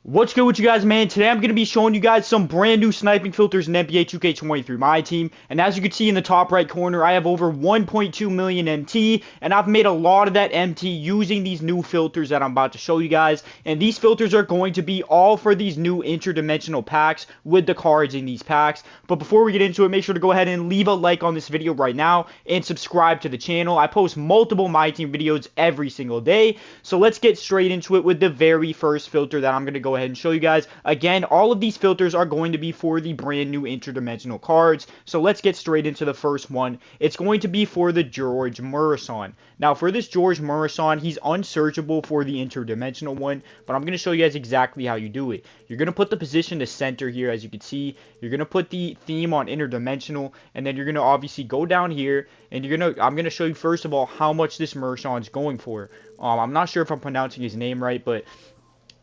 What's good with you guys, man? Today I'm going to be showing you guys some brand new sniping filters in NBA 2K23, my team. And as you can see in the top right corner, I have over 1.2 million MT, and I've made a lot of that MT using these new filters that I'm about to show you guys. And these filters are going to be all for these new interdimensional packs with the cards in these packs. But before we get into it, make sure to go ahead and leave a like on this video right now and subscribe to the channel. I post multiple my team videos every single day. So let's get straight into it with the very first filter that I'm going to go ahead and show you guys. Again, all of these filters are going to be for the brand new interdimensional cards. So let's get straight into the first one. It's going to be for the George Murison. Now for this George Murison, he's unsearchable for the interdimensional one, but I'm going to show you guys exactly how you do it. You're going to put the position to center here, as you can see. You're going to put the theme on interdimensional, and then you're going to obviously go down here, and I'm going to show you first of all how much this Murison is going for. I'm not sure if I'm pronouncing his name right, but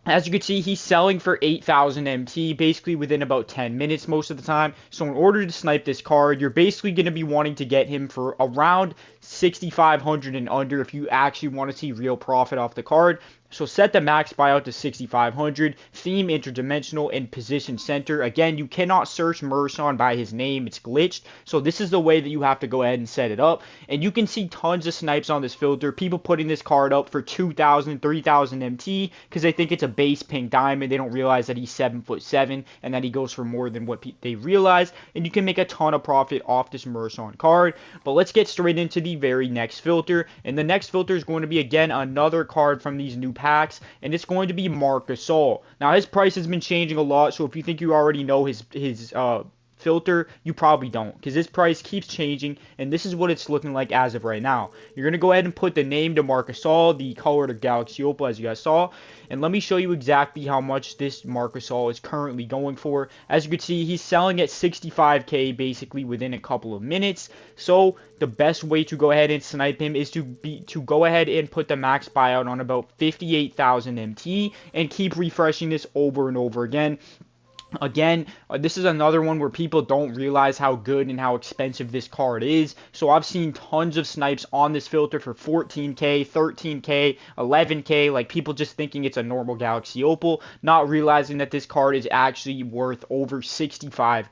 as you can see, he's selling for 8,000 MT, basically within about 10 minutes most of the time. So in order to snipe this card, you're basically going to be wanting to get him for around 6,500 and under if you actually want to see real profit off the card. So set the max buyout to 6,500, theme interdimensional, and position center. Again, you cannot search Murison by his name, it's glitched. So this is the way that you have to go ahead and set it up. And you can see tons of snipes on this filter, people putting this card up for 2,000, 3,000 MT because they think it's a base pink diamond. They don't realize that he's 7'7" and that he goes for more than what they realize. And you can make a ton of profit off this Murison card. But let's get straight into the very next filter. And the next filter is going to be, again, another card from these new packs, and it's going to be Marc Gasol. Now his price has been changing a lot, so if you think you already know his filter, you probably don't, because this price keeps changing, and this is what it's looking like as of right now. You're going to go ahead and put the name to Marc Gasol, the color to Galaxy Opal, as you guys saw, and let me show you exactly how much this Marc Gasol is currently going for. As you can see, he's selling at 65k basically within a couple of minutes. So the best way to go ahead and snipe him is to go ahead and put the max buyout on about 58,000 MT and keep refreshing this over and over again. Again, this is another one where people don't realize how good and how expensive this card is. So I've seen tons of snipes on this filter for 14k, 13k, 11k, like people just thinking it's a normal Galaxy Opal, not realizing that this card is actually worth over 65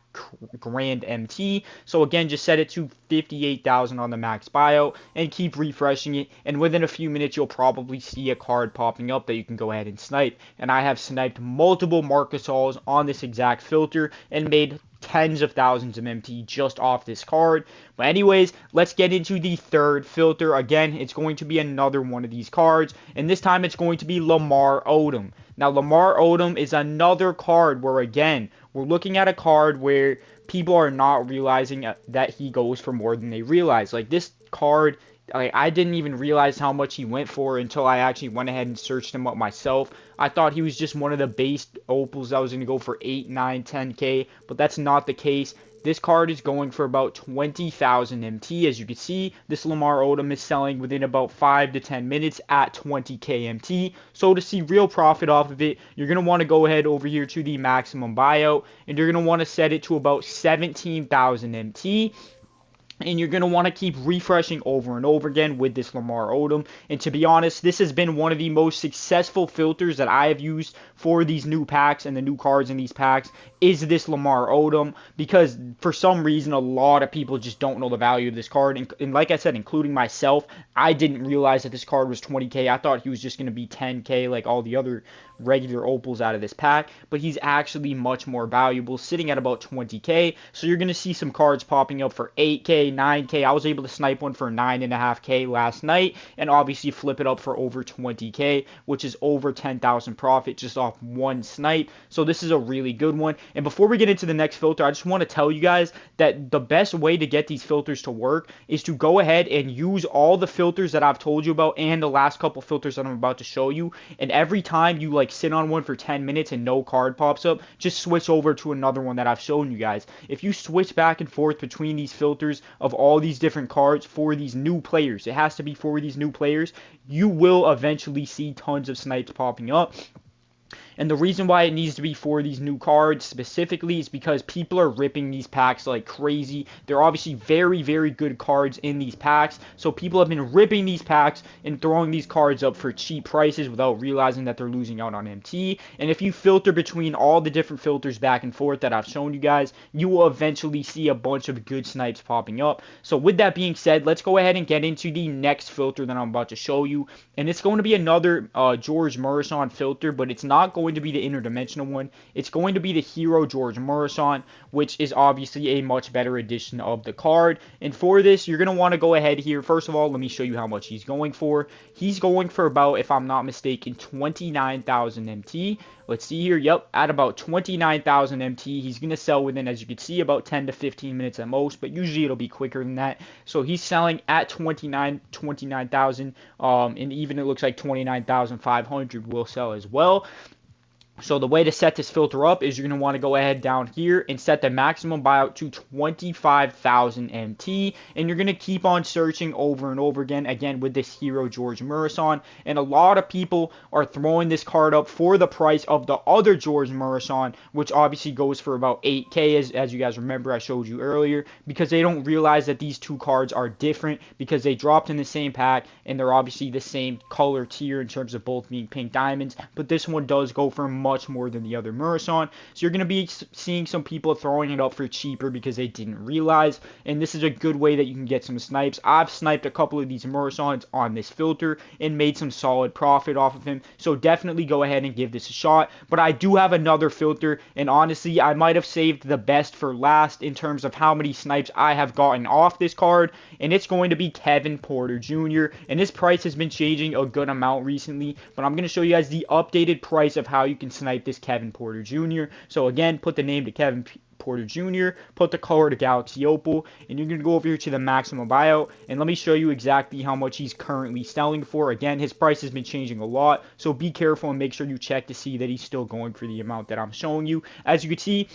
grand MT. So again, just set it to 58,000 on the max buyout and keep refreshing it, and within a few minutes you'll probably see a card popping up that you can go ahead and snipe. And I have sniped multiple Marc Gasols on this exact filter and made tens of thousands of MT just off this card. But anyways, let's get into the third filter. Again, it's going to be another one of these cards, and this time it's going to be Lamar Odom. Now Lamar Odom is another card where, again, we're looking at a card where people are not realizing that he goes for more than they realize. Like this card, I didn't even realize how much he went for until I actually went ahead and searched him up myself. I thought he was just one of the base opals that was going to go for 8, 9, 10k, but that's not the case. This card is going for about 20,000 MT. As you can see, this Lamar Odom is selling within about 5 to 10 minutes at 20k MT. So to see real profit off of it, you're going to want to go ahead over here to the maximum buyout, and you're going to want to set it to about 17,000 MT. And you're going to want to keep refreshing over and over again with this Lamar Odom. And to be honest, this has been one of the most successful filters that I have used for these new packs and the new cards in these packs is this Lamar Odom. Because for some reason, a lot of people just don't know the value of this card. And like I said, including myself, I didn't realize that this card was 20k. I thought he was just going to be 10k like all the other regular opals out of this pack. But he's actually much more valuable, sitting at about 20k. So you're going to see some cards popping up for 8k, 9k. I was able to snipe one for 9.5k last night, and obviously flip it up for over 20k, which is over 10,000 profit just off one snipe. So this is a really good one. And before we get into the next filter, I just want to tell you guys that the best way to get these filters to work is to go ahead and use all the filters that I've told you about and the last couple filters that I'm about to show you. And every time you like sit on one for 10 minutes and no card pops up, just switch over to another one that I've shown you guys. If you switch back and forth between these filters of all these different cards for these new players, it has to be for these new players, you will eventually see tons of snipes popping up. And the reason why it needs to be for these new cards specifically is because people are ripping these packs like crazy. They're obviously very, very good cards in these packs. So people have been ripping these packs and throwing these cards up for cheap prices without realizing that they're losing out on MT. And if you filter between all the different filters back and forth that I've shown you guys, you will eventually see a bunch of good snipes popping up. So with that being said, let's go ahead and get into the next filter that I'm about to show you. And it's going to be another George Murison filter, but it's not going to be the interdimensional one. It's going to be the Hero George Murison, which is obviously a much better edition of the card. And for this, you're going to want to go ahead here. First of all, let me show you how much he's going for. He's going for about, if I'm not mistaken, 29,000 MT. Let's see here. Yep, at about 29,000 MT. He's going to sell within, as you can see, about 10 to 15 minutes at most, but usually it'll be quicker than that. So he's selling at 29,000, and even it looks like 29,500 will sell as well. So the way to set this filter up is you're going to want to go ahead down here and set the maximum buyout to 25,000 MT. And you're going to keep on searching over and over again with this Hero George Murison. And a lot of people are throwing this card up for the price of the other George Murison, which obviously goes for about 8K, as you guys remember I showed you earlier, because they don't realize that these two cards are different because they dropped in the same pack and they're obviously the same color tier in terms of both being pink diamonds. But this one does go for much more than the other Murison. So you're going to be seeing some people throwing it up for cheaper because they didn't realize. And this is a good way that you can get some snipes. I've sniped a couple of these Murisons on this filter and made some solid profit off of him. So definitely go ahead and give this a shot. But I do have another filter, and honestly, I might have saved the best for last in terms of how many snipes I have gotten off this card. And it's going to be Kevin Porter Jr. And his price has been changing a good amount recently. But I'm going to show you guys the updated price of how you can snipe this Kevin Porter Jr. So again, put the name to Kevin Porter Jr., put the color to Galaxy Opal, and you're going to go over here to the maximum buyout, and let me show you exactly how much he's currently selling for. Again, his price has been changing a lot, so be careful and make sure you check to see that he's still going for the amount that I'm showing you. As you can see,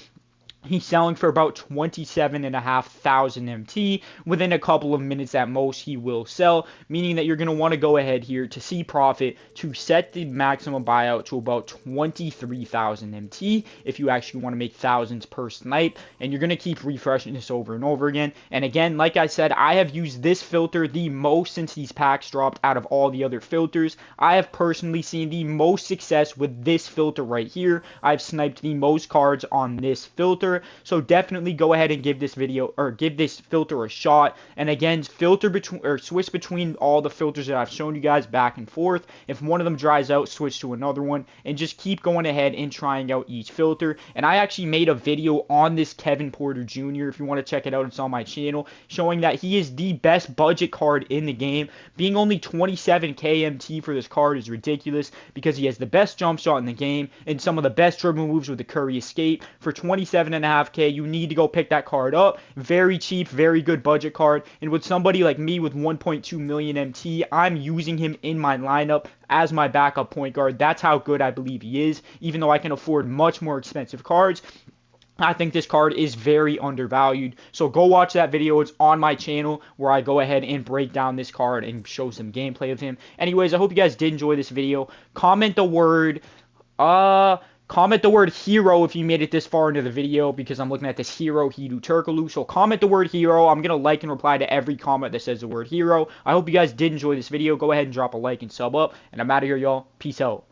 he's selling for about 27,500 MT. Within a couple of minutes at most, he will sell, meaning that you're going to want to go ahead here to see profit to set the maximum buyout to about 23,000 MT if you actually want to make thousands per snipe. And you're going to keep refreshing this over and over again. And again, like I said, I have used this filter the most since these packs dropped out of all the other filters. I have personally seen the most success with this filter right here. I've sniped the most cards on this filter. So definitely go ahead and give this video, or give this filter a shot. And again, filter between, or switch between all the filters that I've shown you guys back and forth. If one of them dries out, switch to another one, and just keep going ahead and trying out each filter. And I actually made a video on this Kevin Porter Jr. If you want to check it out, it's on my channel, showing that he is the best budget card in the game. Being only 27k MT for this card is ridiculous because he has the best jump shot in the game and some of the best dribble moves with the Curry escape. For 27.5k, you need to go pick that card up. Very cheap, very good budget card. And with somebody like me with 1.2 million MT, I'm using him in my lineup as my backup point guard. That's how good I believe he is, even though I can afford much more expensive cards. I think this card is very undervalued. So go watch that video. It's on my channel where I go ahead and break down this card and show some gameplay of him. Anyways, I hope you guys did enjoy this video. Comment the word hero if you made it this far into the video, because I'm looking at this hero, Hedo Turkoglu. So comment the word hero. I'm going to like and reply to every comment that says the word hero. I hope you guys did enjoy this video. Go ahead and drop a like and sub up. And I'm out of here, y'all. Peace out.